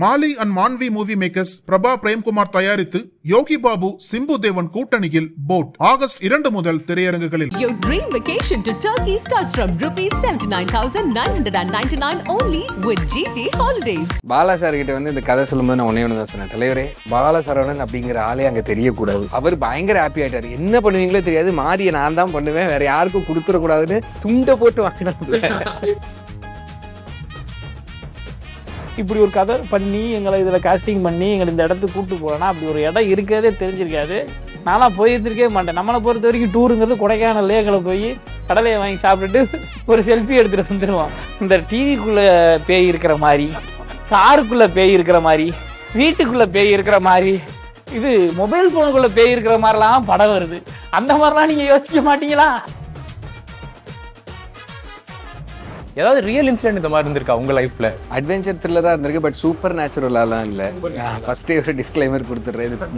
Mali and Manvi movie makers Prabha Premkumar தயாரித்து யோகி பாபு சிம்பு தேவன் கூட்டணியில் போட் ஆகஸ்ட் 2 முதல் திரையரங்குகளில். Your dream vacation to Turkey starts from ₹79,999 only with GT Holidays. Bala sir கிட்ட வந்து இந்த கதை சொல்லும்போது நான் ஒன்னே ஒன்று தான் சொன்னேன், தலைவரே பாலா சரவணன் அப்படிங்கிற ஆளே அங்கே தெரியக்கூடாது. அவர் பயங்கர ஹாப்பி ஆயிட்டாரு. என்ன பண்ணுவீங்களோ தெரியாது, மாறிய நான் தான் பண்ணுவேன், வேற யாருக்கும் கொடுத்துடக்கூடாதுன்னு துண்டை போட்டு வாங்கினாங்க. இப்படி ஒரு கதை பண்ணி எங்களை இதில் காஸ்டிங் பண்ணி எங்களை இந்த இடத்துக்கு கூப்பிட்டு போகிறோன்னா அப்படி ஒரு இடம் இருக்கிறதே தெரிஞ்சிருக்காது. நான்லாம் போயிருக்கவே மாட்டேன். நம்மளை பொறுத்த வரைக்கும் டூருங்கிறது கொடைக்கானல்லே எங்களை போய் கடலையை வாங்கி சாப்பிட்டுட்டு ஒரு செல்ஃபி எடுத்துகிட்டு வந்துடுவோம். இந்த டிவிக்குள்ளே பேய் இருக்கிற மாதிரி, காருக்குள்ளே பேய் இருக்கிற மாதிரி, வீட்டுக்குள்ளே பேய் இருக்கிற மாதிரி, இது மொபைல் ஃபோனுக்குள்ளே பேய் இருக்கிற மாதிரிலாம் படம் வருது. அந்த மாதிரிலாம் நீங்கள் யோசிக்க மாட்டீங்களா? ஏதாவது ரியல் இன்சிடென்ட் இந்த மாதிரி இருந்திருக்கா உங்க லைஃப்ல? அட்வென்ச்சர் த்ரில்லராக இருந்திருக்கு, பட் சூப்பர் நேச்சுரலாலாம் இல்லை. ஃபர்ஸ்டே ஒரு டிஸ்க்ளைமர் கொடுத்துட்றேன், இது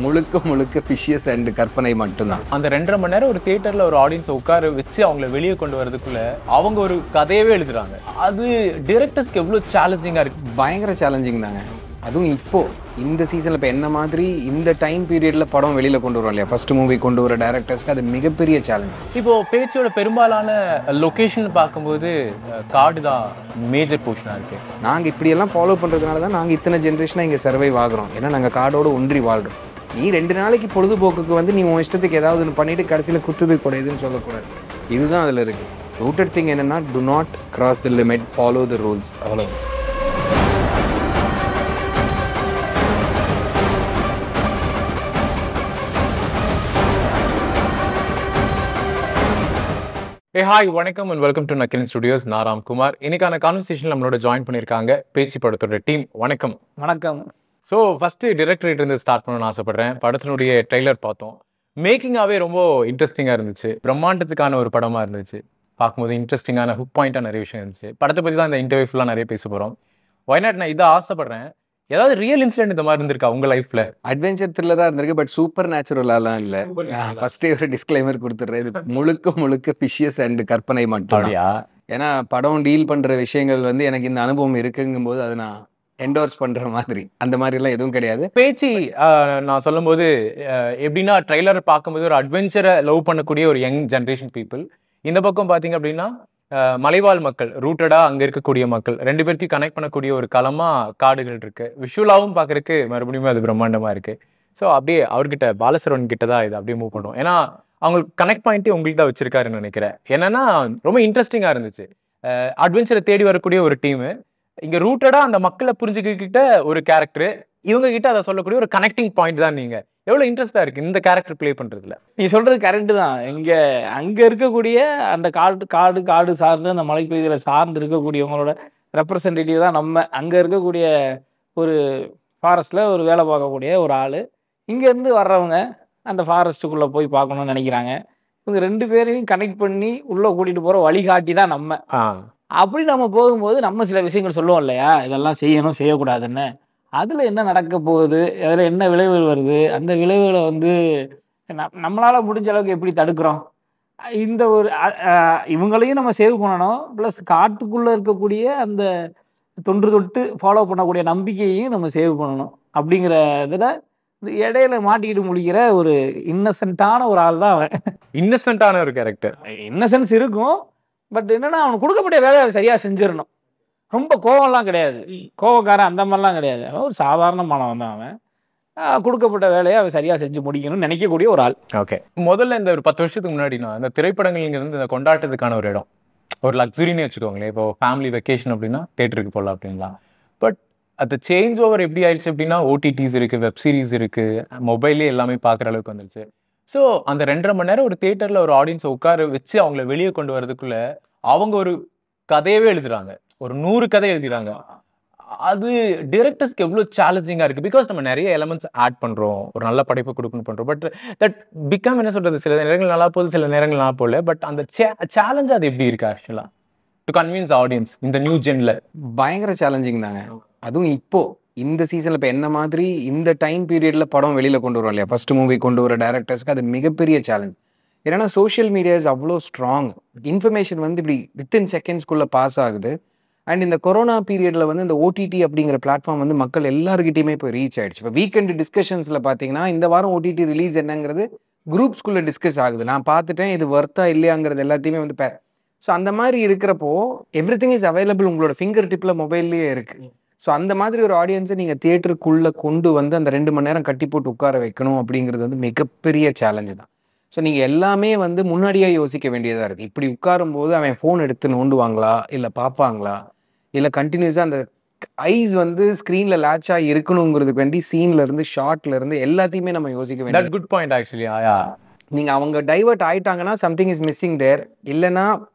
முழுக்க ஃபிஷியஸ் அண்ட் கற்பனை மட்டும்தான். அந்த 2.5 மணி நேரம் ஒரு தியேட்டர்ல ஒரு ஆடியன்ஸை உட்கார வச்சு அவங்களை வெளியே கொண்டு வரதுக்குள்ள அவங்க ஒரு கதையவே எழுதுறாங்க. அது டிரெக்டர்ஸ்க்கு எவ்வளவு சேலஞ்சிங்கா இருக்கு? பயங்கர சேலஞ்சிங் தாங்க. அதுவும் இப்போ இந்த சீசனில் இப்போ என்ன மாதிரி இந்த டைம் பீரியடில் படம் வெளியில் கொண்டு வரோம் இல்லையா, ஃபர்ஸ்ட் மூவி கொண்டு வர டேரக்டர்ஸ்க்கு அது மிகப்பெரிய சேலஞ்ச். இப்போ பேச்சோட பெரும்பாலான லொக்கேஷன் பார்க்கும்போது காடு தான் மேஜர் போர்ஷனாக இருக்கு. நாங்கள் இப்படியெல்லாம் ஃபாலோ பண்ணுறதுனால தான் நாங்கள் இத்தனை ஜென்ரேஷனாக இங்கே சர்வைவ் ஆகிறோம். ஏன்னா நாங்கள் காடோடு ஒன்றி வாழ்கிறோம். நீ 2 நாளைக்கு பொழுதுபோக்குக்கு வந்து நீ உன் இஷ்டத்துக்கு ஏதாவது ஒன்று பண்ணிவிட்டு கடைசியில் குத்துது கூடாதுன்னு சொல்லக்கூடாது. இதுதான் அதில் இருக்குது. ரூட்டட் திங் என்னென்னா, to not cross the limit, follow the rules, அவ்வளோ. ஹாய், வணக்கம் அண்ட் வெல்கம் டு நக்கின் ஸ்டுடியோஸ். நான் ராம்குமார். இன்னைக்கான கான்வர்சேஷன் நம்மளோட ஜாயின் பண்ணியிருக்காங்க பேச்சு படத்தோட டீம். வணக்கம். வணக்கம். ஸோ ஃபஸ்ட்டு டிரெக்டரேட் இருந்து ஸ்டார்ட் பண்ணணும்னு ஆசைப்பட்றேன். படத்தினுடைய ட்ரெய்லர் பார்த்தோம். மேக்கிங்காகவே ரொம்ப இன்ட்ரெஸ்டிங்காக இருந்துச்சு. பிரம்மாண்டத்துக்கான ஒரு படமாக இருந்துச்சு. பார்க்கும்போது இன்ட்ரெஸ்டிங்கான ஹுக் பாயிண்ட்டாக நிறைய விஷயம் இருந்துச்சு. படத்தை பற்றி தான் இந்த இன்டர்வியூ ஃபுல்லாக நிறைய பேச போகிறோம். ஒய்நாட் நான் இதை ஆசைப்பட்றேன், ஏதாவது ரியல் இன்சிடென்ட் இந்த மாதிரி இருந்திருக்கா உங்க லைஃப்ல? அட்வென்ச்சர் த்ரில்லராக இருந்திருக்கு, பட் சூப்பர் நேச்சுரலாலாம் இல்லை. ஃபர்ஸ்டே ஒரு டிஸ்க்ளைமர் கொடுத்துட்றேன், இது முழுக்க ஃபிஷியஸ் அண்ட் கற்பனை மட்டும். ஏன்னா படம் டீல் பண்ணுற விஷயங்கள் வந்து எனக்கு இந்த அனுபவம் இருக்குங்கும்போது அதை நான் என்டோர்ஸ் பண்ணுற மாதிரி அந்த மாதிரிலாம் எதுவும் கிடையாது. பேச்சு நான் சொல்லும்போது எப்படின்னா, ட்ரெய்லர் பார்க்கும்போது ஒரு அட்வென்ச்சரை லவ் பண்ணக்கூடிய ஒரு யங் ஜென்ரேஷன் பீப்புள். இந்த பக்கம் பார்த்தீங்க அப்படின்னா மலைவாழ் மக்கள், ரூட்டடா அங்கே இருக்கக்கூடிய மக்கள், 2 பேர்த்தையும் கனெக்ட் பண்ணக்கூடிய ஒரு களமாக காடுகள் இருக்கு. விஷுவலாகவும் பார்க்கறதுக்கு மறுபடியும் அது பிரம்மாண்டமாக இருக்கு. ஸோ அப்படியே அவர்கிட்ட பாலசரவன் கிட்ட தான் இதை அப்படியே மூவ் பண்ணுவோம். ஏன்னா அவங்களுக்கு கனெக்ட் பாயிண்ட்டே உங்களுக்கு தான் வச்சிருக்காருன்னு நினைக்கிறேன். என்னன்னா ரொம்ப இன்ட்ரெஸ்டிங்காக இருந்துச்சு. அட்வென்ச்சரை தேடி வரக்கூடிய ஒரு டீமு, இங்கே ரூட்டடா அந்த மக்களை புரிஞ்சுக்கிட்ட ஒரு கேரக்டர், இவங்க கிட்ட அதை சொல்லக்கூடிய ஒரு கனெக்டிங் பாயிண்ட் தான். நீங்கள் எவ்வளோ இன்ட்ரெஸ்டாக இருக்குது இந்த கேரக்டர் ப்ளே பண்ணுறதுல? நீ சொல்கிறது கரெக்டு தான். அங்கே இருக்கக்கூடிய அந்த காடு சார்ந்து அந்த மலைப்பகுதியில் சார்ந்து இருக்கக்கூடியவங்களோட ரெப்ரசன்டேட்டிவ் தான் நம்ம. அங்கே இருக்கக்கூடிய ஒரு ஃபாரஸ்ட்டில் ஒரு வேலை பார்க்கக்கூடிய ஒரு ஆள், இங்கேருந்து வர்றவங்க அந்த ஃபாரஸ்ட்டுக்குள்ளே போய் பார்க்கணும்னு நினைக்கிறாங்க. இவங்க 2 பேரையும் கனெக்ட் பண்ணி உள்ளே கூட்டிகிட்டு போகிற வழிகாட்டி தான் நம்ம. அப்படி நம்ம போகும்போது நம்ம சில விஷயங்கள் சொல்லுவோம் இல்லையா, இதெல்லாம் செய்யணும் செய்யக்கூடாதுன்னு. அதில் என்ன நடக்க போகுது, அதில் என்ன விளைவுகள் வருது, அந்த விளைவுகளை வந்து நம்மளால் முடிஞ்ச அளவுக்கு எப்படி தடுக்கிறோம், இந்த ஒரு இவங்களையும் நம்ம சேவ் பண்ணணும். ப்ளஸ் காட்டுக்குள்ளே இருக்கக்கூடிய அந்த தொட்டு ஃபாலோ பண்ணக்கூடிய நம்பிக்கையையும் நம்ம சேவ் பண்ணணும். அப்படிங்கிற இதில் இடையில மாட்டிக்கிட்டு முடிக்கிற ஒரு இன்னசென்ட்டான ஒரு ஆள் தான் அவன். இன்னசென்ட்டான ஒரு கேரக்டர். இன்னசென்ஸ் இருக்கும், பட் என்னென்னா அவனுக்கு கொடுக்கக்கூடிய வேலையை சரியாக செஞ்சிடணும். ரொம்ப கோவம்லாம் கிடையாது, கோவக்காரன் அந்த மாதிரிலாம் கிடையாது. அவன் ஒரு சாதாரணமானவன் தான். அவன் கொடுக்கப்பட்ட வேலையை அவன் சரியாக செஞ்சு முடிக்கணும்னு நினைக்கக்கூடிய ஒரு ஆள். ஓகே, முதல்ல இந்த ஒரு 10 வருஷத்துக்கு முன்னாடினா இந்த திரைப்படங்கள்ங்கிறது இந்த கொண்டாட்டத்துக்கான ஒரு இடம், ஒரு லக்ஸுரின்னு வச்சுக்கோங்களேன். இப்போ ஃபேமிலி வெக்கேஷன் அப்படின்னா தேட்டருக்கு போகலாம் அப்படின்லாம். பட் அது சேஞ்ச் ஓவர் எப்படி ஆயிடுச்சு அப்படின்னா, ஓடிடிஸ் இருக்குது, வெப் சீரிஸ் இருக்குது, மொபைல்லே எல்லாமே பார்க்குற அளவுக்கு வந்துருச்சு. ஸோ அந்த 2.5 மணி நேரம் ஒரு தியேட்டரில் ஒரு ஆடியன்ஸை உட்கார வச்சு அவங்கள வெளியே கொண்டு வரதுக்குள்ள அவங்க ஒரு கதையவே எழுதுறாங்க, ஒரு 100 கதை எழுதுறாங்க. அது டிரெக்டர்ஸ்க்கு எவ்வளோ சேலஞ்சிங்காக இருக்குது. பிகாஸ் நம்ம நிறைய எலமெண்ட்ஸ் ஆட் பண்ணுறோம், ஒரு நல்ல படைப்பு கொடுக்கணும் பண்ணுறோம். பட் தட் பிகம் என்ன சொல்கிறது, சில நேரங்கள் நல்லா போகுது, சில நேரங்கள் நல்லா போகல. பட் அந்த சேலஞ்ச் அது எப்படி இருக்குது ஆக்சுவலாக டு கன்வின்ஸ் ஆடியன்ஸ் இந்த நியூ ஜென்ல? பயங்கர சேலஞ்சிங் தாங்க. அதுவும் இப்போது இந்த சீசனில் இப்போ என்ன மாதிரி இந்த டைம் பீரியடில் படம் வெளியில் கொண்டு வரோம் இல்லையா, ஃபர்ஸ்ட் மூவி கொண்டு வர டேரக்டர்ஸ்க்கு அது மிகப்பெரிய சேலஞ்ச். ஏன்னா சோஷியல் மீடியாஸ் அவ்வளோ ஸ்ட்ராங். இன்ஃபர்மேஷன் வந்து இப்படி வித்தின் செகண்ட்ஸ்குள்ளே பாஸ் ஆகுது. அண்ட் இந்த கொரோனா பீரியடில் வந்து இந்த ஓடிடி அப்படிங்கிற பிளாட்ஃபார்ம் வந்து மக்கள் எல்லாருக்கிட்டையுமே இப்போ ரீச் ஆயிடுச்சு. இப்போ வீக்கெண்டு டிஸ்கஷன்ஸில் பார்த்தீங்கன்னா இந்த வாரம் ஓடிடி ரிலீஸ் என்னங்கிறது குரூப்ஸ்குள்ளே டிஸ்கஸ் ஆகுது. நான் பார்த்துட்டேன், இது வர்த்தா இல்லையாங்கிறது எல்லாத்தையுமே வந்து ஸோ அந்த மாதிரி இருக்கிறப்போ எவ்ரி திங் இஸ் அவைலபிள், உங்களோட ஃபிங்கர் டிப்பில் மொபைல்லேயே இருக்குது. ஸோ அந்த மாதிரி ஒரு ஆடியன்ஸை நீங்கள் தியேட்டருக்குள்ளே கொண்டு வந்து அந்த 2 மணி நேரம் கட்டி போட்டு உட்கார வைக்கணும் அப்படிங்கிறது வந்து மிகப்பெரிய சேலஞ்சு தான். ஸோ நீங்கள் எல்லாமே வந்து முன்னாடியே யோசிக்க வேண்டியதாக இருக்குது. இப்படி உட்காரும்போது அவன் ஃபோன் எடுத்து நோண்டுவாங்களா, இல்லை பார்ப்பாங்களா, இல்லை கண்டினியூஸாக அந்த ஐஸ் வந்து ஸ்க்ரீனில் லேட்சாக இருக்கணுங்கிறதுக்கு வேண்டி சீன்லேருந்து ஷார்ட்லேருந்து எல்லாத்தையுமே நம்ம யோசிக்க வேண்டியது. Good point actually. நீங்கள் அவங்க டைவர்ட் ஆகிட்டாங்கன்னா சம்திங் இஸ் மிஸ்ஸிங் தேர். இல்லைனா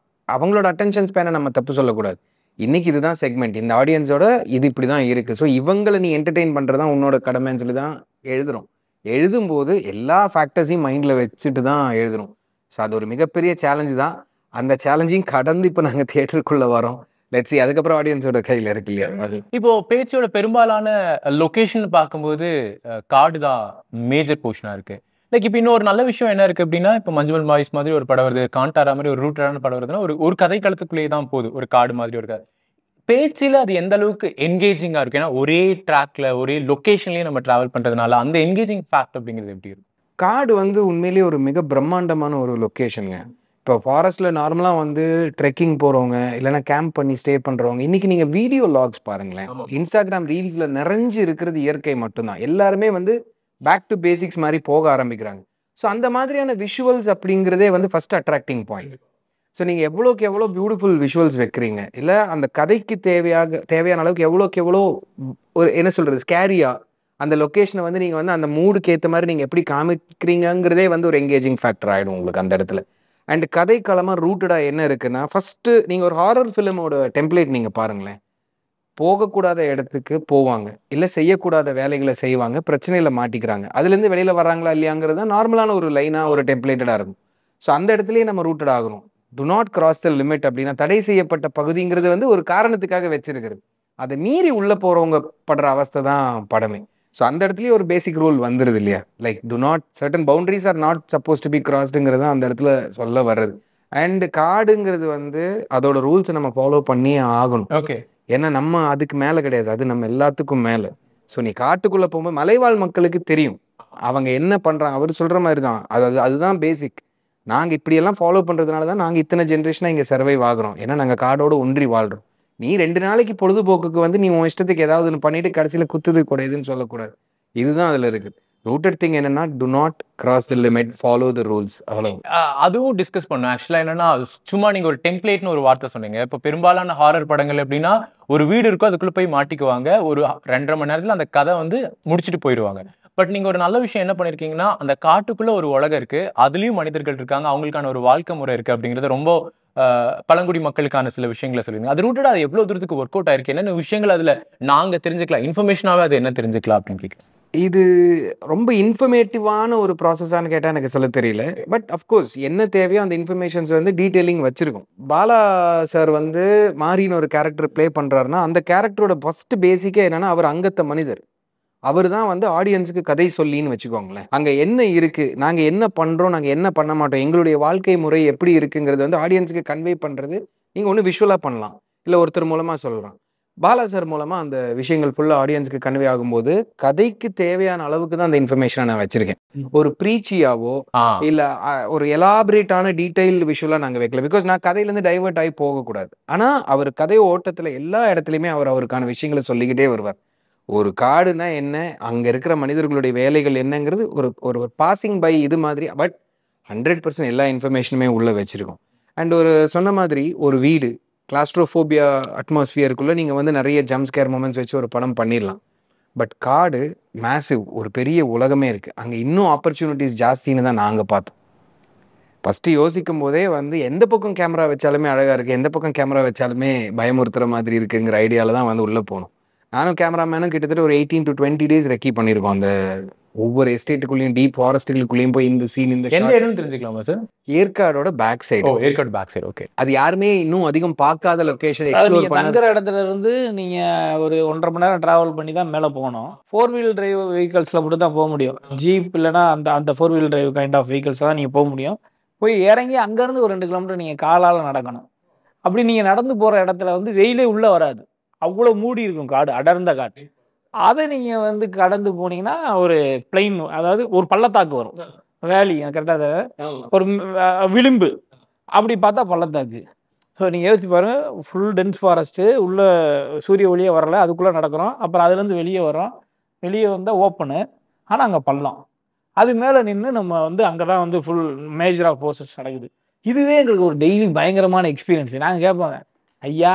அவங்களோட அட்டென்ஷன் ஸ்பேனை நம்ம தப்பு சொல்லக்கூடாது. இன்றைக்கி இதுதான் செக்மெண்ட், இந்த ஆடியன்ஸோட இது இப்படி தான் இருக்குது. ஸோ இவங்களை நீ என்டர்டெயின் பண்ணுறது தான் உன்னோட கடமைன்னு சொல்லி தான் எழுதுகிறோம். எழுதும்போது எல்லா ஃபேக்டர்ஸையும் மைண்டில் வச்சுட்டு தான் எழுதுகிறோம். ஸோ அது ஒரு மிகப்பெரிய சேலஞ்சு தான். அந்த சேலஞ்சையும் கடந்து இப்போ நாங்கள் தியேட்டருக்குள்ளே வரோம். லெட்ஸ் சி, அதுக்கப்புறம் ஆடியன்ஸோட கையில் இருக்கு இல்லையா. இப்போ பேச்சோட பெரும்பாலான லொகேஷன் பார்க்கும்போது காடு தான் மேஜர் போர்ஷனாக இருக்கு. லைக் இப்போ இன்னொரு நல்ல விஷயம் என்ன இருக்கு அப்படின்னா, இப்போ மஞ்சுமல் பாய்ஸ் மாதிரி ஒரு படம் வருது, காண்டாரா மாதிரி ஒரு ரூட்டரான படம் வருதுன்னா ஒரு கதை களத்துக்குள்ளேயே தான் போகுது, ஒரு காடு மாதிரி ஒரு கதை. பேச்சில் அது எந்த அளவுக்கு என்கேஜிங்காக இருக்கு? ஏன்னா ஒரே ட்ராக்ல ஒரே லொக்கேஷன்லேயே நம்ம ட்ராவல் பண்ணுறதுனால அந்த என்கேஜிங் ஃபேக்ட் அப்படிங்கிறது எப்படி இருக்கும்? காடு வந்து உண்மையிலேயே ஒரு மிக பிரம்மாண்டமான ஒரு லொக்கேஷனுங்க. இப்போ ஃபாரஸ்ட்டில் நார்மலாக வந்து ட்ரெக்கிங் போகிறவங்க இல்லைனா கேம்ப் பண்ணி ஸ்டே பண்ணுறவங்க, இன்றைக்கி நீங்கள் வீடியோ லாக்ஸ் பாருங்களேன், இன்ஸ்டாகிராம் ரீல்ஸில் நிறைஞ்சு இருக்கிறது இயற்கை மட்டும்தான். எல்லாருமே வந்து பேக் டு பேசிக்ஸ் மாதிரி போக ஆரம்பிக்கிறாங்க. ஸோ அந்த மாதிரியான விஷுவல்ஸ் அப்படிங்கிறதே வந்து ஃபஸ்ட் அட்ராக்டிங் பாயிண்ட். ஸோ நீங்கள் எவ்வளோக்கு எவ்வளோ பியூட்டிஃபுல் விஷுவல்ஸ் வைக்கிறீங்க, இல்லை அந்த கதைக்கு தேவையான அளவுக்கு எவ்வளோக்கு எவ்வளோ ஒரு என்ன சொல்கிறது ஸ்கேரியாக அந்த லொக்கேஷனை வந்து நீங்கள் வந்து அந்த மூடுக்கு ஏற்ற மாதிரி நீங்கள் எப்படி காமிக்கிறீங்கிறதே வந்து ஒரு என்கேஜிங் ஃபேக்டர் ஆகிடும் உங்களுக்கு அந்த இடத்துல. அண்ட் கதைக்களமாக ரூட்டடாக என்ன இருக்குன்னா, ஃபஸ்ட்டு நீங்கள் ஒரு ஹாரர் ஃபிலிமோட டெம்ப்ளேட் நீங்கள் பாருங்களேன். போகக்கூடாத இடத்துக்கு போவாங்க, இல்லை செய்யக்கூடாத வேலைகளை செய்வாங்க, பிரச்சனையில் மாட்டிக்கிறாங்க, அதுலேருந்து வெளியில் வர்றாங்களா இல்லையாங்கிறது தான் நார்மலான ஒரு லைனாக ஒரு டெம்ப்ளேட்டடாக இருக்கும். ஸோ அந்த இடத்துலையே நம்ம ரூட்டட் ஆகணும். To not cross the limit அப்படின்னா தடை செய்யப்பட்ட பகுதிங்கிறது வந்து ஒரு காரணத்துக்காக வச்சிருக்கிறது. அதை மீறி உள்ளே போகிறவங்க படுற அவஸ்தை தான் படமே. ஸோ அந்த இடத்துலயே ஒரு பேசிக் ரூல் வந்துடுது இல்லையா, like do not certain boundaries are not suppose to be கிராஸ்டுங்கிறது தான் அந்த இடத்துல சொல்ல வர்றது. அண்ட் காடுங்கிறது வந்து அதோட ரூல்ஸை நம்ம ஃபாலோ பண்ணி ஆகணும். ஓகே, ஏன்னா நம்ம அதுக்கு மேலே கிடையாது, அது நம்ம எல்லாத்துக்கும் மேலே. ஸோ நீ காட்டுக்குள்ளே போகும்போது மலைவாழ் மக்களுக்கு தெரியும் அவங்க என்ன பண்ணுறாங்க. அவர் சொல்கிற மாதிரி தான், அதுதான் பேசிக். நாங்கள் இப்படியெல்லாம் ஃபாலோ பண்ணுறதுனால தான் நாங்கள் இத்தனை ஜென்ரேஷனாக இங்கே சர்வைவ் ஆகிறோம். ஏன்னா நாங்கள் காடோடு ஒன்றி வாழ்கிறோம். நீ 2 நாளைக்கு பொழுதுபோக்குக்கு வந்து நீ உன் இஷ்டத்துக்கு ஏதாவது ஒன்று பண்ணிட்டு கடைசியில் குத்துது கூடாதுன்னு சொல்லக்கூடாது. இதுதான் அதில் இருக்குது. ரூட்டட் திங் என்னன்னா, to not cross the limit, follow the rules. அவ்வளோ. அதுவும் டிஸ்கஸ் பண்ணோம். ஆக்சுவலாக என்னன்னா, சும்மா நீங்கள் ஒரு டெம்ப்ளேட்னு ஒரு வார்த்தை சொன்னீங்க. இப்போ பெரும்பாலான ஹாரர் படங்கள் எப்படின்னா, ஒரு வீடு இருக்கும், அதுக்குள்ளே போய் மாட்டிக்குவாங்க, ஒரு 2.5 மணி நேரத்தில் அந்த கதை வந்து முடிச்சுட்டு போயிடுவாங்க. பட் நீங்கள் ஒரு நல்ல விஷயம் என்ன பண்ணியிருக்கீங்கன்னா, அந்த காட்டுக்குள்ளே ஒரு உலகம் இருக்குது, அதுலேயும் மனிதர்கள் இருக்காங்க, அவங்களுக்கான ஒரு வாழ்க்கை முறை இருக்குது அப்படிங்கிறத ரொம்ப பழங்குடி மக்களுக்கான சில விஷயங்களை சொல்லுங்க. அது ரூட்டடாக அது எவ்வளோ தூரத்துக்கு ஒர்க் அவுட் ஆயிருக்கு, என்னென்ன விஷயங்கள் அதில் நாங்கள் தெரிஞ்சுக்கலாம், இன்ஃபர்மேஷனாகவே அது என்ன தெரிஞ்சுக்கலாம் அப்படின்னு கேட்குறேன். இது ரொம்ப இன்ஃபர்மேட்டிவான ஒரு ப்ராசஸானு கேட்டால் எனக்கு சொல்ல தெரியல. பட் அஃப்கோர்ஸ் என்ன தேவையோ அந்த இன்ஃபர்மேஷன்ஸ் வந்து டீட்டெயிலிங் வச்சுருக்கோம். பாலா சார் வந்து மாரின்னு ஒரு கேரக்டர் ப்ளே பண்ணுறாருன்னா, அந்த கேரக்டரோட ஃபஸ்ட்டு பேசிக்கே என்னென்னா, அவர் அங்கத்த மனிதர். அவர் தான் வந்து ஆடியன்ஸுக்கு கதை சொல்லின்னு வச்சுக்கோங்களேன். அங்கே என்ன இருக்குது, நாங்கள் என்ன பண்ணுறோம், நாங்கள் என்ன பண்ண மாட்டோம், எங்களுடைய வாழ்க்கை முறை எப்படி இருக்குங்கிறது வந்து ஆடியன்ஸுக்கு கன்வே பண்ணுறது நீங்கள் ஒன்று விஷுவலாக பண்ணலாம், இல்லை ஒருத்தர் மூலமாக சொல்லலாம். பாலா சார் மூலமாக அந்த விஷயங்கள் ஃபுல்லாக ஆடியன்ஸுக்கு கன்வே ஆகும்போது கதைக்கு தேவையான அளவுக்கு தான் அந்த இன்ஃபர்மேஷனை நான் வச்சுருக்கேன். ஒரு ப்ரீச்சியாவோ இல்லை ஒரு எலாபரேட்டான டீட்டெயில் விஷுவலாக நாங்கள் வைக்கல. பிகாஸ் நான் கதையிலேருந்து டைவர்ட் ஆகி போகக்கூடாது. ஆனால் அவர் கதை ஓட்டத்தில் எல்லா இடத்துலையுமே அவருக்கான விஷயங்களை சொல்லிக்கிட்டே வருவார். ஒரு காடுனா என்ன, அங்கே இருக்கிற மனிதர்களுடைய வேலைகள் என்னங்கிறது ஒரு ஒரு பாசிங் பை இது மாதிரி. பட் 100% எல்லா இன்ஃபர்மேஷனுமே உள்ளே வச்சுருக்கோம். அண்ட் ஒரு சொன்ன மாதிரி ஒரு வீடு கிளாஸ்ட்ரோஃபோபியா அட்மாஸ்ஃபியருக்குள்ளே நீங்கள் வந்து நிறைய ஜம்ப் ஸ்கேர் மூமெண்ட்ஸ் வச்சு ஒரு படம் பண்ணிடலாம். பட் காடு மேசிவ், ஒரு பெரிய உலகமே இருக்குது, அங்கே இன்னும் ஆப்பர்ச்சுனிட்டிஸ் ஜாஸ்தின்னு தான் நாங்கள் பார்த்தோம். ஃபஸ்ட்டு யோசிக்கும் போதே வந்து எந்த பக்கம் கேமரா வச்சாலுமே அழகாக இருக்குது, எந்த பக்கம் கேமரா வச்சாலுமே பயமுறுத்துகிற மாதிரி இருக்குங்கிற ஐடியாவில் தான் வந்து உள்ளே போகணும். நானும் கேமராமேனும் கிட்டத்தட்ட ஒரு 18 to 20 days ரெக்கி பண்ணியிருக்கோம். அந்த ஒவ்வொரு எஸ்டேட்டுக்குள்ளேயும் டீப் ஃபாரஸ்ட்டுக்குள்ளேயும் போய் இந்த சீன் இந்த இடம் தெரிஞ்சுக்கலாமா சார்? ஏற்காடோட back side. Yercaud back side. Okay. அது யாருமே இன்னும் அதிகம் பார்க்காத லொகேஷன். எக்ஸ்ப்ளோர் தங்குற இடத்துல இருந்து நீங்க ஒரு 1.5 மணி நேரம் டிராவல் பண்ணி தான் மேலே போகணும். 4-wheel drive வெஹிக்கல்ஸ்ல மட்டும் தான் போக முடியும். ஜீப் இல்லைன்னா அந்த 4-wheel drive kind of vehicles தான் நீங்க போக முடியும். போய் இறங்கி அங்கேருந்து ஒரு 2 கிலோமீட்டர் நீங்க காலால் நடக்கணும். அப்படி நீங்கள் நடந்து போகிற இடத்துல வந்து வெயிலே உள்ளே வராது, அவ்வளோ மூடி இருக்கும் காடு, அடர்ந்த காடு. அதை நீங்கள் வந்து கடந்து போனீங்கன்னா ஒரு பிளைன், அதாவது ஒரு பள்ளத்தாக்கு வரும், வேலி கரெக்டாக, ஒரு விளிம்பு, அப்படி பார்த்தா பள்ளத்தாக்கு. ஸோ நீங்கள் யோசிச்சு பாருங்கள், ஃபுல் டென்ஸ் ஃபாரஸ்ட்டு, உள்ளே சூரிய ஒளியே வரல, அதுக்குள்ளே நடக்கிறோம். அப்புறம் அதுலேருந்து வெளியே வரோம், வெளியே வந்தால் ஓப்பனு, ஆனால் அங்கே பள்ளம். அது மேலே நின்று நம்ம வந்து அங்கே தான் வந்து ஃபுல் மேஜர் ஆஃப் ப்ரோசஸ் நடக்குது. இதுவே எங்களுக்கு ஒரு டெய்லி பயங்கரமான எக்ஸ்பீரியன்ஸ். நாங்கள் கேட்பாங்க, ஐயா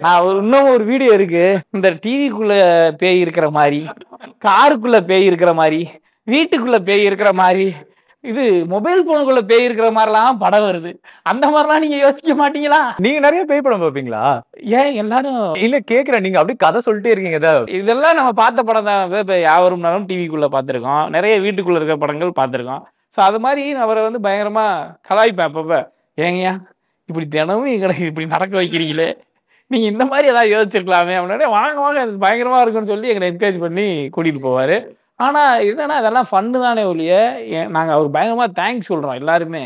நான் இன்னும் ஒரு வீடியோ இருக்கு, இந்த டிவிக்குள்ள பேய் இருக்கிற மாதிரி, காருக்குள்ள பேய் இருக்கிற மாதிரி, வீட்டுக்குள்ள பேய் இருக்கிற மாதிரி, இது மொபைல் போனுக்குள்ள பேய் இருக்கிற மாதிரிலாம் படம் வருது. அந்த மாதிரிலாம் நீங்க யோசிக்க மாட்டீங்களா? நீங்க நிறைய பேய் படம் பார்ப்பீங்களா? ஏன் எல்லாரும் இல்ல கேக்குறேன், நீங்க அப்படியே கதை சொல்லிட்டே இருக்கீங்க. இதெல்லாம் நம்ம பார்த்த படம் தான். இப்போ யாவரும் நாளும் டிவிக்குள்ள பார்த்துருக்கோம், நிறைய வீட்டுக்குள்ள இருக்கிற படங்கள் பார்த்துருக்கோம். ஸோ அது மாதிரி அவரை வந்து பயங்கரமா கலாய்ப்பேன் அப்பப்ப. ஏங்கய்யா இப்படி தினமும் எங்களை இப்படி நடக்க வைக்கிறீங்களே, நீங்க இந்த மாதிரி ஏதாவது யோசிச்சிருக்கலாமே அப்படின்னா, வாங்க வாங்க அது பயங்கரமா இருக்குன்னு சொல்லி எங்களை என்கரேஜ் பண்ணி கூட்டிட்டு போவாரு. ஆனா என்னன்னா அதெல்லாம் ஃபன்னு தானே ஒழிய, நாங்க அவருக்கு பயங்கரமா தேங்க்ஸ் சொல்றோம் எல்லாருமே.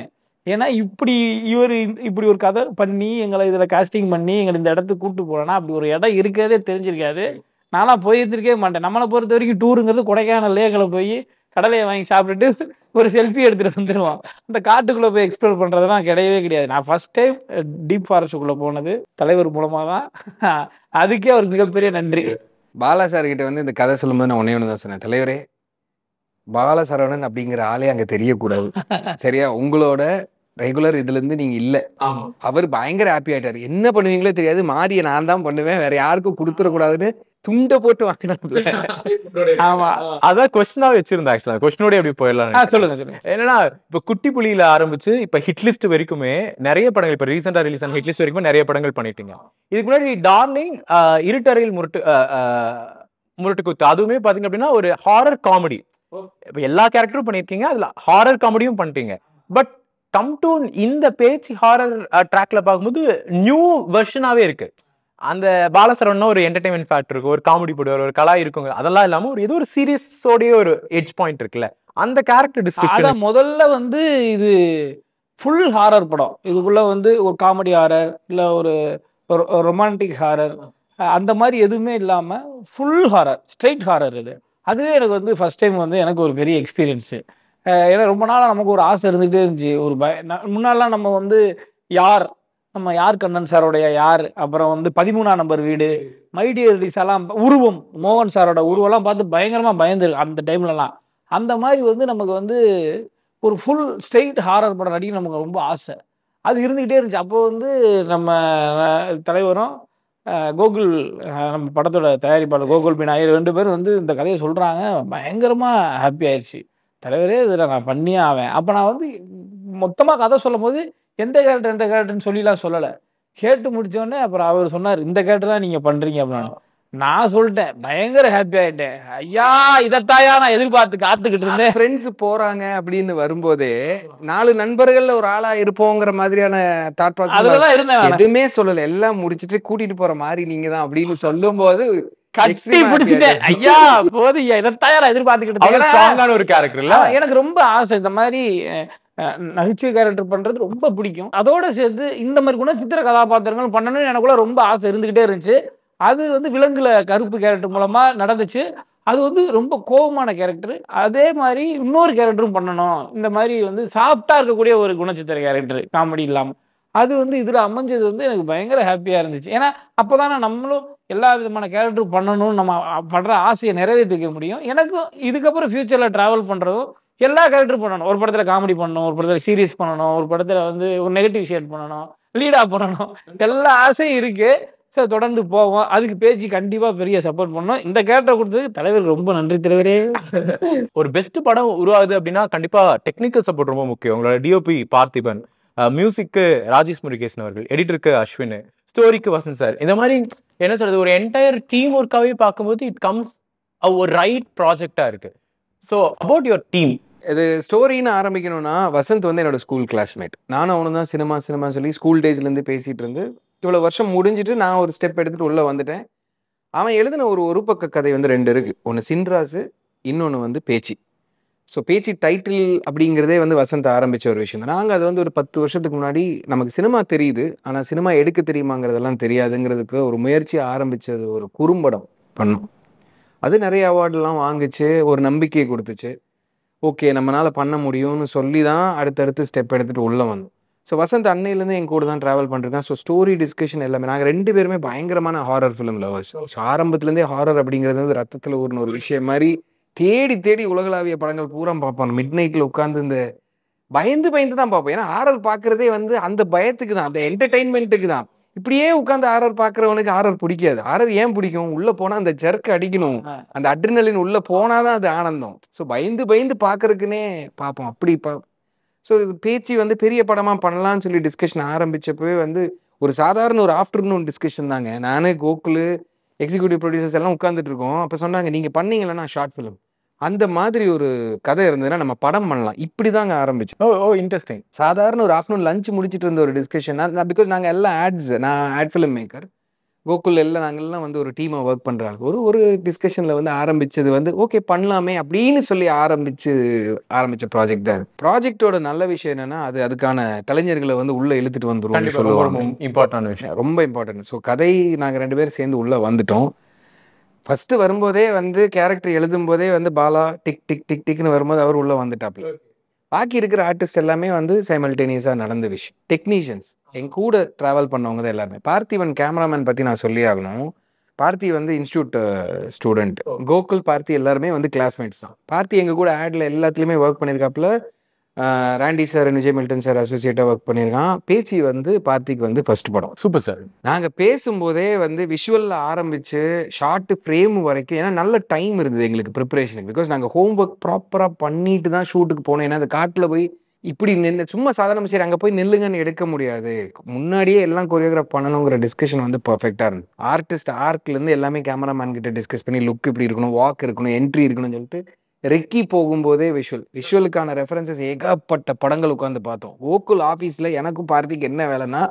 ஏன்னா இப்படி ஒரு கதை பண்ணி எங்களை இதுல காஸ்டிங் பண்ணி எங்களை இந்த இடத்துக்கு கூப்பிட்டு போறோம்னா, அப்படி ஒரு இடம் இருக்கிறதே தெரிஞ்சிருக்காது. நான்லாம் போயிருந்திருக்கவே மாட்டேன். நம்மளை பொறுத்த வரைக்கும் டூருங்கிறது கொடைக்கானல்லே எங்களை போய் கடலையை வாங்கி சாப்பிட்டுட்டு ஒரு செல்ஃபி எடுத்துட்டு வந்துடுவோம். அந்த காட்டுக்குள்ள போய் எக்ஸ்ப்ளோர் பண்றதுலாம் கிடையவே கிடையாது. நான் ஃபர்ஸ்ட் டைம் டீப் ஃபாரஸ்ட்டுக்குள்ள போனது தலைவர் மூலமா தான். அதுக்கே அவருக்கு மிகப்பெரிய நன்றி. பாலா சார் கிட்ட வந்து இந்த கதை சொல்லும்போது நான் ஒன்னே ஒன்று தான் சொன்னேன், தலைவரே பாலசரவணன் அப்படிங்கிற ஆளே அங்க தெரியக்கூடாது, சரியா? உங்களோட ரெகுலர் இதுல இருந்து நீங்க இல்ல. அவர் பயங்கர ஹாப்பி ஆயிட்டாரு. என்ன பண்ணுவீங்களோ தெரியாது, மாறிய நான் தான் பண்ணுவேன், வேற யாருக்கும் கொடுத்துடக்கூடாதுன்னு துண்டை போட்டு வாங்கினாங்க. ஆமா, அதான் கொஸ்டினா வச்சிருந்தேன். ஆக்சுவலா கொஸ்டினோட எப்படி போயிடலாம் சொல்லுங்க சொல்லுங்க. என்னன்னா, இப்ப குட்டி புலியில ஆரம்பிச்சு இப்ப ஹிட் லிஸ்ட் வரைக்குமே நிறைய படங்கள், இப்ப ரீசெண்டா ரிலீஸ் ஆன ஹிட் லிஸ்ட் வரைக்கும் நிறைய படங்கள் பண்ணிட்டீங்க. இதுக்கு முன்னாடி டார்லிங், இருட்டறையில் முரட்டு குத்து, அதுவுமே பாத்தீங்க அப்படின்னா ஒரு ஹாரர் காமெடி. இப்ப எல்லா கேரக்டரும் பண்ணிருக்கீங்க, அதுல ஹாரர் காமெடியும் பண்ணிட்டீங்க. பட் கம் டு இந்த பேச்சு ஹாரர் ட்ராக்ல பார்க்கும்போது நியூ வெர்ஷனாவே இருக்கு. அந்த பாலசரவணன் ஒரு என்டர்டைன்மெண்ட் ஃபேக்டர் இருக்கு, ஒரு காமெடி போடுவார், ஒரு கலா இருக்குங்க, அதெல்லாம் இல்லாம ஒரு ஏதோ ஒரு சீரியஸோடய ஒரு எட்ஜ் பாயிண்ட் இருக்குல்ல, அந்த கேரக்டர் டிஸ்கிரிப்ஷன். முதல்ல வந்து இது ஃபுல் ஹாரர் படம். இதுக்குள்ள வந்து ஒரு காமெடி ஹாரர் இல்ல ஒரு ரொமான்டிக் ஹாரர் அந்த மாதிரி எதுவுமே இல்லாம ஃபுல் ஹாரர், ஸ்ட்ரெயிட் ஹாரர். அதுவே எனக்கு வந்து ஃபர்ஸ்ட் டைம் வந்து எனக்கு ஒரு பெரிய எக்ஸ்பீரியன்ஸு. ஏன்னா ரொம்ப நாளாக நமக்கு ஒரு ஆசை இருந்துகிட்டே இருந்துச்சு. முன்னாடிலாம் நம்ம வந்து யார் கண்ணன் சாரோடைய யார், அப்புறம் வந்து 13ஆம் நம்பர் வீடு, மைடியர் ரிலீஸெல்லாம் உருவம், மோகன் சாரோட உருவெல்லாம் பார்த்து பயங்கரமாக பயந்துருக்கு அந்த டைம்லலாம். அந்த மாதிரி வந்து நமக்கு வந்து ஒரு ஃபுல் ஸ்ட்ரெயிட் ஹாரர் படம் நடிக்க நமக்கு ரொம்ப ஆசை, அது இருந்துக்கிட்டே இருந்துச்சு. அப்போ வந்து நம்ம தலைவரும் கோகுல், நம்ம படத்தோட தயாரிப்பாளர் கோகுல் பினாயர் 2 பேரும் வந்து இந்த கதையை சொல்கிறாங்க. பயங்கரமாக ஹாப்பி ஆயிடுச்சு. தலைவரே இதில் நான் பண்ணியே ஆவேன். அப்போ நான் வந்து மொத்தமாக கதை சொல்லும் போது எந்த கேரக்டர்னு சொல்லிலாம் சொல்லலை. கேட்டு முடித்தோடனே அப்புறம் அவர் சொன்னார், இந்த கேரக்டர் தான் நீங்கள் பண்ணுறீங்க அப்படின்னு. நான் சொல்லிட்டேன், பயங்கர ஹாப்பி ஆகிட்டேன். ஐயா இதைத்தாயா நான் எதிர்பார்த்து காத்துக்கிட்டு இருந்தேன். ஃப்ரெண்ட்ஸ் போகிறாங்க அப்படின்னு வரும்போதே 4 நண்பர்கள்ல ஒரு ஆளா இருப்போங்கிற மாதிரியான தாட் ப்ராசஸ் அதுலதான் இருந்தேன். எதுவுமே சொல்லலை, எல்லாம் முடிச்சுட்டு கூட்டிட்டு போற மாதிரி நீங்க தான் அப்படின்னு சொல்லும் போது கட்டி பிடிச்சிட்டேன். ஐயா போதும், இதைத்தாயா நான் எதிர்பார்த்துக்கிட்டு ஒரு கேரக்டர் இல்ல. எனக்கு ரொம்ப ஆசை இந்த மாதிரி நகைச்சுவை கேரக்டர் பண்றது ரொம்ப பிடிக்கும். அதோட சேர்த்து இந்த மாதிரி குணச்சித்திர கதாபாத்திரங்கள் பண்ணணும்னு எனக்குள்ள ரொம்ப ஆசை இருந்துகிட்டே இருந்துச்சு. அது வந்து விலங்குல கருப்பு கேரக்டர் மூலமா நடந்துச்சு. அது வந்து ரொம்ப கோபமான கேரக்டர். அதே மாதிரி இன்னொரு கேரக்டரும் பண்ணணும், இந்த மாதிரி வந்து சாஃப்டா இருக்கக்கூடிய ஒரு குணச்சித்திர கேரக்டர், காமெடி இல்லாம. அது வந்து இதுல அமைஞ்சது வந்து எனக்கு பயங்கர ஹாப்பியா இருந்துச்சு. ஏன்னா அப்போதானே நம்மளும் எல்லா விதமான கேரக்டரும் பண்ணணும்னு நம்ம படுற ஆசையை நிறைவேற்றிக்க முடியும். எனக்கும் இதுக்கப்புறம் ஃபியூச்சர்ல டிராவல் பண்றதும் எல்லா கேரக்டரும் பண்ணணும். ஒரு படத்துல காமெடி பண்ணணும், ஒரு படத்துல சீரியஸ் பண்ணணும், ஒரு படத்துல வந்து ஒரு நெகட்டிவ் ஷேட் பண்ணணும், லீடா பண்ணணும், எல்லா ஆசையும் இருக்கு. சார் தொடர்ந்து போவோம். அதுக்கு பேச்சு கண்டிப்பா பெரிய சப்போர்ட் பண்ணோம். இந்த கேரக்டர் கொடுத்ததுக்கு தலைவருக்கு ரொம்ப நன்றி தலைவரே. ஒரு பெஸ்ட் படம் உருவாகுது அப்படின்னா கண்டிப்பா டெக்னிக்கல் சப்போர்ட் ரொம்ப முக்கியம். உங்களோட டிஓபி பார்த்திபன், மியூசிக்கு ராஜேஷ் முருகேசன் அவர்கள், எடிட்டருக்கு அஸ்வின், ஸ்டோரிக்கு வசந்த் சார், இந்த மாதிரி என்ன சொல்றது, ஒரு என்டையர் டீம் ஒர்க்காகவே பார்க்கும்போது இட் கம்ஸ் ஒரு ரைட் ப்ராஜெக்டா இருக்கு. ஸோ அபவுட் யுவர் டீம், இது ஸ்டோரின்னு ஆரம்பிக்கணும்னா வசந்த் வந்து என்னோட ஸ்கூல் கிளாஸ்மேட். நானும் அவனு தான் சினிமா சொல்லி ஸ்கூல் டேஸ்லேருந்து பேசிகிட்டு இருந்து இவ்வளோ வருஷம் முடிஞ்சிட்டு நான் ஒரு ஸ்டெப் எடுத்துகிட்டு உள்ளே வந்துட்டேன். அவன் எழுதின ஒரு பக்க கதை வந்து 2 இருக்குது. ஒன்று சின்ராசு, இன்னொன்று வந்து பேச்சு. ஸோ பேச்சு டைட்டில் அப்படிங்கிறதே வந்து வசந்த் ஆரம்பித்த ஒரு விஷயம் தான். நாங்கள் அது வந்து ஒரு 10 வருஷத்துக்கு முன்னாடி நமக்கு சினிமா தெரியுது, ஆனால் சினிமா எடுக்க தெரியுமாங்கிறதெல்லாம் தெரியாதுங்கிறதுக்கு ஒரு முயற்சி ஆரம்பித்தது, ஒரு குறும்படம் பண்ணோம். அது நிறைய அவார்டெலாம் வாங்குச்சு, ஒரு நம்பிக்கையை கொடுத்துச்சு. ஓகே, நம்மளால் பண்ண முடியும்னு சொல்லி தான் அடுத்தடுத்து ஸ்டெப் எடுத்துகிட்டு உள்ளே வந்தோம். ஸோ வசந்த் அன்னையிலேருந்து என் கூட தான் ட்ராவல் பண்ணிருக்கேன். ஸோ ஸ்டோரி டிஸ்கஷன் எல்லாமே நாங்கள் 2 பேருமே பயங்கரமான ஹாரர் ஃபிலிம் லவர்ஸ். ஸோ ஆரம்பத்துலேருந்தே ஹாரர் அப்படிங்கிறது வந்து ரத்தத்தில் ஊர்ன ஒரு விஷயம் மாதிரி தேடி தேடி உலகளாவிய படங்கள் பூரா பார்ப்போம். மிட் நைட்டில் உட்காந்து இந்த பயந்து பயந்து தான் பார்ப்போம். ஏன்னா ஹாரர் பார்க்குறதே வந்து அந்த பயத்துக்கு தான், அந்த என்டர்டெயின்மெண்ட்டுக்கு தான். இப்படியே உட்காந்து ஹாரர் பார்க்குறவனுக்கு ஹாரர் பிடிக்காது. ஹாரர் ஏன் பிடிக்கும்? உள்ளே போனால் அந்த ஜர்க்கு அடிக்கணும், அந்த அட்ரினலின் உள்ளே போனால் தான் அது ஆனந்தம். ஸோ பயந்து பயந்து பார்க்குறதுக்குன்னே பார்ப்போம். அப்படி ஸோ இது பேச்சு வந்து பெரிய படமாக பண்ணலான்னு சொல்லி டிஸ்கஷன் ஆரம்பித்தப்பவே வந்து ஒரு சாதாரண ஒரு ஆஃப்டர்நூன் டிஸ்கஷன் தாங்க. நானே கோகுல் எக்ஸிக்யூட்டிவ் ப்ரொடியூசர்ஸ் எல்லாம் உட்காந்துட்டு இருக்கோம். அப்போ சொன்னாங்க, நீங்கள் பண்ணீங்களா ஷார்ட் ஃபிலிம், அந்த மாதிரி ஒரு கதை இருந்ததுன்னா நம்ம படம் பண்ணலாம். இப்படி தாங்க ஆரம்பிச்சு. ஓ இன்ட்ரெஸ்டிங். சாதாரண ஒரு ஆஃப்டர்நூன் லஞ்ச் முடிச்சுட்டு இருந்த ஒரு டிஸ்கஷன். பிகாஸ் நாங்கள் எல்லாம் நான் ஆட் ஃபிலிம் மேக்கர், கோகுல் எல்லாம் நாங்கள்லாம் வந்து ஒரு டீமை ஒர்க் பண்ணுறாங்க. ஒரு டிஸ்கஷனில் வந்து ஆரம்பித்தது வந்து ஓகே பண்ணலாமே அப்படின்னு சொல்லி ஆரம்பித்த ப்ராஜெக்ட் தான். ப்ராஜெக்டோட நல்ல விஷயம் என்னென்னா அதுக்கான கலைஞர்களை வந்து உள்ளே இழுத்துட்டு வந்துடும் சொல்லுவாங்க. இம்பார்ட்டன்ட் விஷயம், ரொம்ப இம்பார்ட்டன்ட். ஸோ கதை நாங்கள் 2 பேரும் சேர்ந்து உள்ளே வந்துட்டோம். ஃபஸ்ட்டு வரும்போதே வந்து கேரக்டர் எழுதும்போதே வந்து பாலா டிக் டிக் டிக் டிக்னு வரும்போது அவர் உள்ளே வந்துட்டாப்ல. பாக்கி இருக்கிற ஆர்டிஸ்ட் எல்லாமே வந்து சைமல்டேனியஸாக நடந்த விஷயம். டெக்னீஷியன்ஸ் என் கூட ட்ராவல் பண்ணவங்க தான் எல்லாருமே. பார்த்திவன் கேமராமேன் பற்றி நான் சொல்லி ஆகணும். பார்த்தி வந்து இன்ஸ்டியூட் ஸ்டூடெண்ட். கோகுல் பார்த்தி எல்லாருமே வந்து கிளாஸ்மேட்ஸ் தான். பார்த்தி எங்கள் கூட ஆடில் எல்லாத்துலேயுமே ஒர்க் பண்ணியிருக்காப்புல. Randy sir, Vijay Milton sir அசோசியேட்டாக ஒர்க் பண்ணியிருக்கான். பேச்சு வந்து பார்த்திக்கு வந்து ஃபர்ஸ்ட் படம். Super sir. நாங்கள் பேசும்போதே வந்து விஷுவலில் ஆரம்பித்து ஷார்ட்டு ஃப்ரேம் வரைக்கும், ஏன்னா நல்ல டைம் இருந்தது எங்களுக்கு ப்ரிப்பரேஷனுக்கு. பிகாஸ் நாங்கள் ஹோம் ஒர்க் ப்ராப்பராக பண்ணிட்டு தான் ஷூட்டுக்கு போனோம். ஏன்னா அந்த காட்டில் போய் இப்படி நின்று சும்மா சாதாரண சரி அங்கே போய் நில்லுங்கன்னு எடுக்க முடியாது. முன்னாடியே எல்லாம் கொரியோகிராஃப் பண்ணணுங்கிற டிஸ்கஷன் வந்து பர்ஃபெக்டாக இருந்தது. ஆர்டிஸ்ட் ஆர்க்லேருந்து எல்லாமே கேமராமேன் கிட்ட டிஸ்கஸ் பண்ணி லுக் இப்படி இருக்கணும், வாக் இருக்கணும், என்ட்ரி இருக்கணும்னு சொல்லிட்டு ரெக்கி போகும்போதே விஷுவலுக்கான ரெஃபரன்சஸ் ஏகப்பட்ட படங்கள் உட்காந்து பார்த்தோம். கோகுல் ஆஃபீஸில் எனக்கும் பார்த்திக்கு என்ன வேலைன்னா,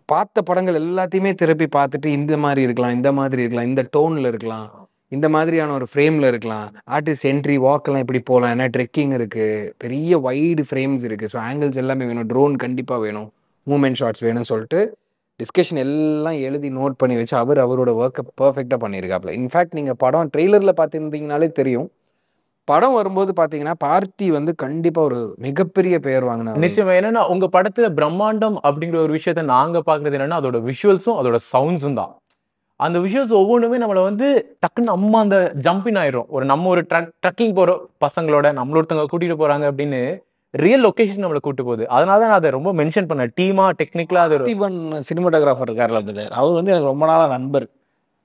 பார்த்த படங்கள் எல்லாத்தையுமே திருப்பி பார்த்துட்டு இந்த மாதிரி இருக்கலாம், இந்த மாதிரி இருக்கலாம், இந்த டோனில் இருக்கலாம், இந்த மாதிரியான ஒரு ஃப்ரேமில் இருக்கலாம், ஆர்டிஸ்ட் என்ட்ரி வாக்கெல்லாம் எப்படி போகலாம், ஏன்னா ட்ரெக்கிங் இருக்குது, பெரிய வைடு ஃப்ரேம்ஸ் இருக்குது, ஸோ ஆங்கிள்ஸ் எல்லாமே வேணும், ட்ரோன் கண்டிப்பாக வேணும், மூமெண்ட் ஷாட்ஸ் வேணும்னு சொல்லிட்டு டிஸ்கஷன் எல்லாம் எழுதி நோட் பண்ணி வச்சு அவரோட ஒர்க்கை பர்ஃபெக்டாக பண்ணியிருக்காப்புல. இன்ஃபேக்ட் நீங்கள் படம் ட்ரெய்லரில் பார்த்துருந்தீங்கனாலே தெரியும். படம் வரும்போது பார்த்தீங்கன்னா பார்த்தி வந்து கண்டிப்பாக ஒரு மிகப்பெரிய பெயர் வாங்கினாங்க. நிச்சயமா. என்னன்னா உங்கள் படத்தில் பிரம்மாண்டம் அப்படிங்கிற ஒரு விஷயத்த நாங்கள் பார்க்குறது என்னென்னா அதோட விஷுவல்ஸும் அதோட சவுண்ட்ஸும் தான். அந்த விஷுவல்ஸ் ஒவ்வொன்றுமே நம்மளை வந்து டக்குன்னு நம்ம அந்த ஜம்பின் ஆயிடும். நம்ம ஒரு ட்ரக்கிங் போகிற பசங்களோட நம்மளொருத்தவங்க கூட்டிகிட்டு போகிறாங்க அப்படின்னு ரியல் லொக்கேஷன் நம்மளை கூட்டு போகுது. அதனால தான் நான் அதை ரொம்ப மென்ஷன் பண்ணேன். டீமா டெக்னிக்கலாக அது பார்த்திபன் சினிமாட்டோகிராஃபர் இருக்கார்ல, அவர் வந்து எனக்கு ரொம்ப நாளாக நண்பர்.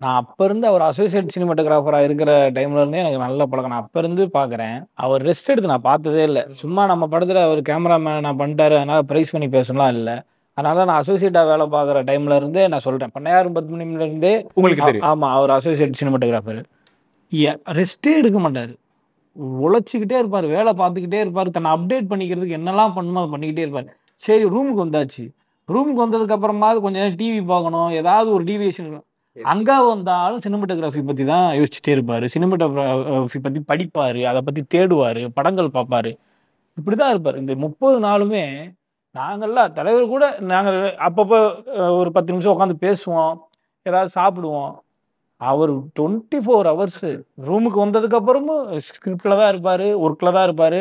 நான் அப்போ இருந்து அவர் அசோசியேட் சினிமாட்டோகிராஃபராக இருக்கிற டைம்ல இருந்தே எனக்கு நல்ல பழக்கம். நான் அப்போ இருந்து பார்க்குறேன். அவர் ரெஸ்ட் எடுத்து நான் பார்த்ததே இல்லை. சும்மா நம்ம படத்தில் அவர் கேமராமேன் நான் பண்ணிட்டாரு அதனால் ப்ரைஸ் பண்ணி பேசணும்லாம் இல்லை. அதனால நான் அசோசியேட்டாக வேலை பார்க்குற டைம்ல இருந்தே நான் சொல்கிறேன், பண்ணையாரும் 10 மணிலேருந்தே உங்களுக்கு தெரியும். ஆமாம், அவர் அசோசியேட் சினிமாட்டோகிராஃபர். ரெஸ்ட்டே எடுக்க மாட்டார், உழைச்சிக்கிட்டே இருப்பார், வேலை பார்த்துக்கிட்டே இருப்பார், தன்னை அப்டேட் பண்ணிக்கிறதுக்கு என்னெல்லாம் பண்ணணுமோ அதை பண்ணிக்கிட்டே இருப்பார். சரி, ரூமுக்கு வந்தாச்சு. ரூமுக்கு வந்ததுக்கப்புறமாவது கொஞ்சம் நேரம் டிவி பார்க்கணும், ஏதாவது ஒரு டீவியேஷன். அங்கே வந்தாலும் சினிமாட்டோகிராஃபி பற்றி தான் யோசிச்சுட்டே இருப்பார். சினிமாட்டோகிராஃபி பற்றி படிப்பார், அதை பற்றி தேடுவார், படங்கள் பார்ப்பார். இப்படி தான் இருப்பார். இந்த 30 நாளுமே நாங்கள்லாம் தலைவர் கூட நாங்கள் அப்பப்போ ஒரு 10 நிமிஷம் உட்காந்து பேசுவோம், ஏதாவது சாப்பிடுவோம். அவர் 24 ஹவர்ஸ் ரூமுக்கு வந்ததுக்கப்புறமும் ஸ்கிரிப்டில் தான் இருப்பார், ஒர்க்கில் தான் இருப்பார்.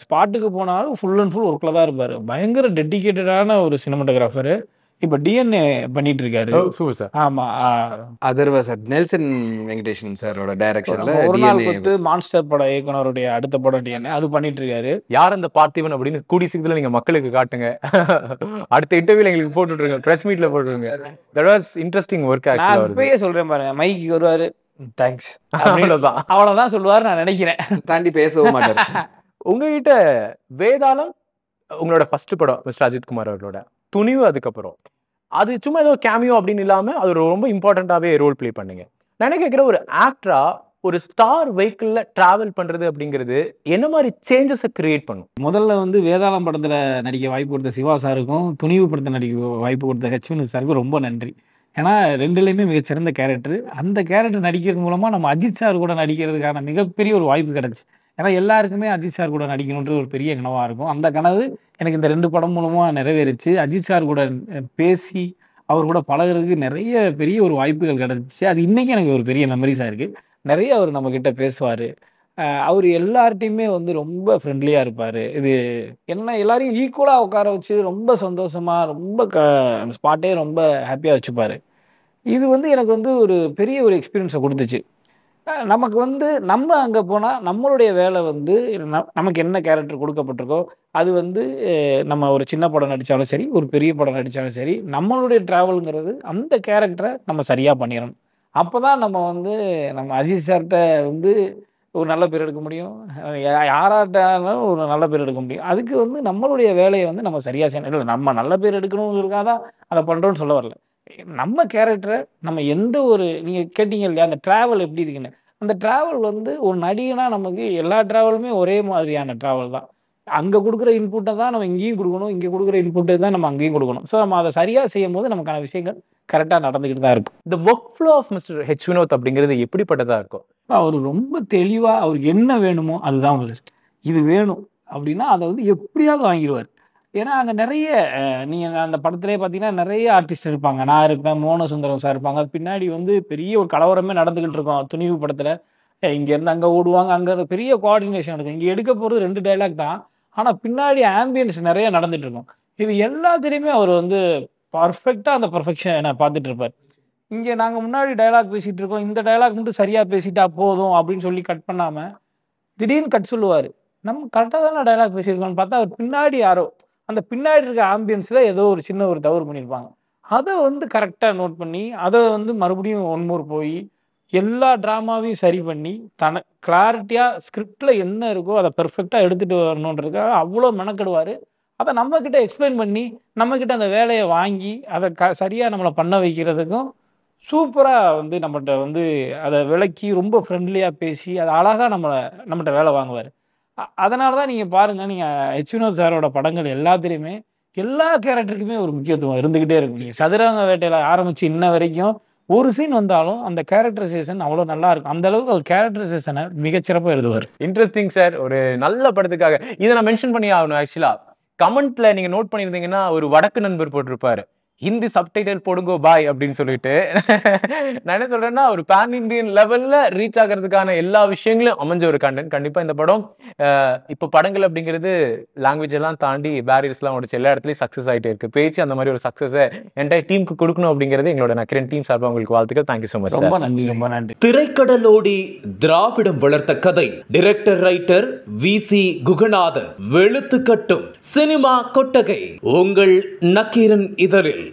ஸ்பாட்டுக்கு போனாலும் ஃபுல் அண்ட் ஃபுல் ஒர்க்கில் தான் இருப்பார். பயங்கர டெடிக்கேட்டடான ஒரு சினிமாட்டோகிராஃபர். இப்போ டிஎன்ஏ பண்ணிட்டு இருக்காரு. ஆமா, அதர்வா சார், நெல்சன் வெங்கடேஷன் சாரோட டைரக்ஷன்ல ஒரு நாள் கொடுத்து மான்ஸ்டர் பட இயக்குனருடைய அடுத்த படம் டிஎன்ஏ அது பண்ணிட்டு இருக்காரு. யார் அந்த பார்த்திபன் அப்படின்னு கூடி சீக்கிரத்தில் நீங்க மக்களுக்கு காட்டுங்க. அடுத்த இன்டர்வியூல எங்களுக்கு போட்டுருங்க, பிரஸ் மீட்ல போட்டுருங்க. That was interesting work. நான் இப்பயே சொல்றேன் பாருங்க, மைக்கு வருவாரு, தேங்க்ஸ், அவ்வளவுதான் சொல்லுவாரு நான் நினைக்கிறேன். தாண்டி பேசவும் மாட்டார். உங்ககிட்ட வேதாளம் உங்களோட ஃபர்ஸ்ட் படம் மிஸ்டர் அஜித் குமார் அவர்களோட துணிவு. அதுக்கப்புறம் அது சும்மா ஏதோ கேமியோ அப்படின்னு இல்லாமல் அது ரொம்ப இம்பார்ட்டண்ட்டாகவே ரோல் ப்ளே பண்ணுங்க. நான் கேட்குற ஒரு ஆக்டரா ஒரு ஸ்டார் வெஹிக்கிளில் ட்ராவல் பண்ணுறது அப்படிங்கிறது என்ன மாதிரி சேஞ்சஸை கிரியேட் பண்ணும்? முதல்ல வந்து வேதாளம் படத்தில் நடிக்க வாய்ப்பு கொடுத்த சிவா சாருக்கும், துணிவு படத்தை நடிக்க வாய்ப்பு கொடுத்த ஹெச்வினு சாருக்கும் ரொம்ப நன்றி. ஏன்னா ரெண்டுலேயுமே மிகச்சிறந்த கேரக்டர். அந்த கேரக்டர் நடிக்கிறது மூலமாக நம்ம அஜித் சார் கூட நடிக்கிறதுக்கான மிகப்பெரிய ஒரு வாய்ப்பு கிடச்சி. ஏன்னா எல்லாருக்குமே அஜித் சார் கூட நடிக்கணுன்ற ஒரு பெரிய கனவாக இருக்கும். அந்த கனவு எனக்கு இந்த 2 படம் மூலமாக நிறைவேறிச்சு. அஜித் சார் கூட பேசி அவர் கூட பழகுறதுக்கு நிறைய பெரிய ஒரு வாய்ப்புகள் கிடச்சிச்சு. அது இன்றைக்கி எனக்கு ஒரு பெரிய மெமரிஸாக இருக்குது. நிறைய அவர் நம்மக்கிட்ட பேசுவார். அவர் எல்லார்ட்டையுமே வந்து ரொம்ப ஃப்ரெண்ட்லியாக இருப்பார். இது என்ன எல்லாரையும் ஈக்குவலாக உட்கார வச்சு ரொம்ப சந்தோஷமாக ரொம்ப அந்த ஸ்பாட்டே ரொம்ப ஹாப்பியாக வச்சுப்பார். இது வந்து எனக்கு வந்து ஒரு பெரிய ஒரு எக்ஸ்பீரியன்ஸை கொடுத்துச்சு. நமக்கு வந்து நம்ம அங்கே போனால் நம்மளுடைய வேலை வந்து நமக்கு என்ன கேரக்டர் கொடுக்கப்பட்டிருக்கோ அது வந்து நம்ம ஒரு சின்ன படம் நடித்தாலும் சரி, ஒரு பெரிய படம் நடித்தாலும் சரி, நம்மளுடைய ட்ராவலுங்கிறது அந்த கேரக்டரை நம்ம சரியாக பண்ணிடணும். அப்போ தான் நம்ம வந்து நம்ம அஜித் சார்கிட்ட வந்து ஒரு நல்ல பேர் எடுக்க முடியும். யாராட்டாலும் ஒரு நல்ல பேர் எடுக்க முடியும். அதுக்கு வந்து நம்மளுடைய வேலையை வந்து நம்ம சரியாக செய்யணும். இல்லை நம்ம நல்ல பேர் எடுக்கணுங்கிறதுக்காக தான் அதை பண்ணுறோன்னு சொல்ல வரல. நம்ம கேரக்டரை நம்ம எந்த ஒரு நீங்கள் கேட்டீங்க இல்லையா அந்த ட்ராவல் எப்படி இருக்குன்னு, அந்த ட்ராவல் வந்து ஒரு நடிகனா நமக்கு எல்லா ட்ராவலுமே ஒரே மாதிரியான ட்ராவல் தான். அங்கே கொடுக்குற இன்புட்டை தான் நம்ம இங்கேயும் கொடுக்கணும், இங்கே கொடுக்குற இன்புட்டை தான் நம்ம அங்கேயும் கொடுக்கணும். ஸோ நம்ம அதை சரியாக செய்யும் போது நமக்கான விஷயங்கள் கரெக்டாக நடந்துக்கிட்டு தான் இருக்கும். இந்த work flow of mister H Vinoth அப்படிங்கிறது எப்படிப்பட்டதாக இருக்கும்? அவர் ரொம்ப தெளிவாக அவருக்கு என்ன வேணுமோ அதுதான் அவர் இது வேணும் அப்படின்னா அதை வந்து எப்படியாவது வாங்கிடுவார். ஏன்னா அங்கே நிறைய நீங்கள் அந்த படத்திலே பார்த்தீங்கன்னா நிறைய ஆர்டிஸ்ட் இருப்பாங்க. நான் இருப்பேன், மோன சுந்தரம் சார் இருப்பாங்க. பின்னாடி வந்து பெரிய ஒரு கலவரமே நடந்துக்கிட்டு இருக்கோம். துணிவு படத்தில் இங்கேருந்து அங்கே ஓடுவாங்க. அங்கே பெரிய கோஆர்டினேஷன் இருக்கும். இங்கே எடுக்க போகிறது 2 டைலாக் தான், ஆனால் பின்னாடி ஆம்பியன்ஸ் நிறைய நடந்துட்டு இருக்கும். இது எல்லாத்துலேயுமே அவர் வந்து பர்ஃபெக்டாக அந்த பர்ஃபெக்ஷனை பார்த்துட்டு இருப்பார். இங்கே நாங்கள் முன்னாடி டைலாக் பேசிகிட்டு இருக்கோம், இந்த டைலாக் மட்டும் சரியாக பேசிட்டா போதும் அப்படின்னு சொல்லி கட் பண்ணாமல் திடீர்னு கட் சொல்லுவார். நம்ம கரெக்டாக தானே டைலாக் பேசியிருக்கோம்னு பார்த்தா அவர் பின்னாடி யாரோ அந்த பின்னாடி இருக்க ஆம்பியன்ஸில் ஏதோ ஒரு சின்ன ஒரு தவறு பண்ணியிருப்பாங்க. அதை வந்து கரெக்டாக நோட் பண்ணி அதை வந்து மறுபடியும் ஒன்மோர் போய் எல்லா ட்ராமாவையும் சரி பண்ணி கிளாரிட்டியாக ஸ்கிரிப்டில் என்ன இருக்கோ அதை பெர்ஃபெக்டாக எடுத்துகிட்டு வரணுன்றதுக்காக அவ்வளோ மெனக்கெடுவார். அதை நம்மக்கிட்ட எக்ஸ்பிளைன் பண்ணி நம்மக்கிட்ட அந்த வேலையை வாங்கி அதை சரியாக நம்மளை பண்ண வைக்கிறதுக்கும் சூப்பராக வந்து நம்மகிட்ட வந்து அதை விளக்கி ரொம்ப ஃப்ரெண்ட்லியாக பேசி அதை அழகாக நம்மகிட்ட வேலை வாங்குவார். அதனால தான் நீங்கள் பாருங்கள், நீங்கள் ஹெச் வினோத் சாரோட படங்கள் எல்லாத்துலேயுமே எல்லா கேரக்டருக்குமே ஒரு முக்கியத்துவம் இருந்துக்கிட்டே இருக்கும். நீங்கள் சதுரங்க வேட்டையில் ஆரம்பித்து இன்ன வரைக்கும் ஒரு சீன் வந்தாலும் அந்த கேரக்டரைசேஷன் அவ்வளோ நல்லா இருக்கும். அந்த அளவுக்கு அவர் கேரக்டரைசேஷனை மிகச்சிறப்பாக எழுதுவார். Interesting sir. ஒரு நல்ல படத்துக்காக இதை நான் மென்ஷன் பண்ணி ஆகணும். ஆக்சுவலாக கமெண்ட்ல நீங்கள் நோட் பண்ணியிருந்தீங்கன்னா ஒரு வடக்கு நண்பர் போட்டிருப்பாரு, ஹிந்தி சப்டைட்டில் போடுங்கோ பாய் அப்படின்னு சொல்லிட்டு. நான் என்ன சொல்றேன்னா ஒரு பேன் இண்டியன் லெவல்ல ரீச் ஆகிறதுக்கான எல்லா விஷயங்களும் அமைஞ்ச ஒரு கண்டென்ட். கண்டிப்பா இந்த படம் இப்போ படங்கள் அப்படிங்கிறது லாங்குவேஜ் எல்லாம் தாண்டி பேரியர்ஸ்லாம் உடைச்சு எல்லா இடத்துலையும் சக்ஸஸ் ஆகிட்டே இருக்கு. பேச்சு அந்த மாதிரி ஒரு சக்ஸஸை என்டையர் டீமுக்கு கொடுக்கணும் அப்படிங்கிறது எங்களோட நக்கரன் டீம் சார்பாக உங்களுக்கு வாழ்த்துக்கள். Thank you so much. ரொம்ப நன்றி, ரொம்ப நன்றி. திரைக்கடலோடி திராவிடம் வளர்த்த கதை. Director writer VC Guganathan. வெளுத்து கட்டும் சினிமா கொட்டகை உங்கள் நக்கீரன் இதழில்.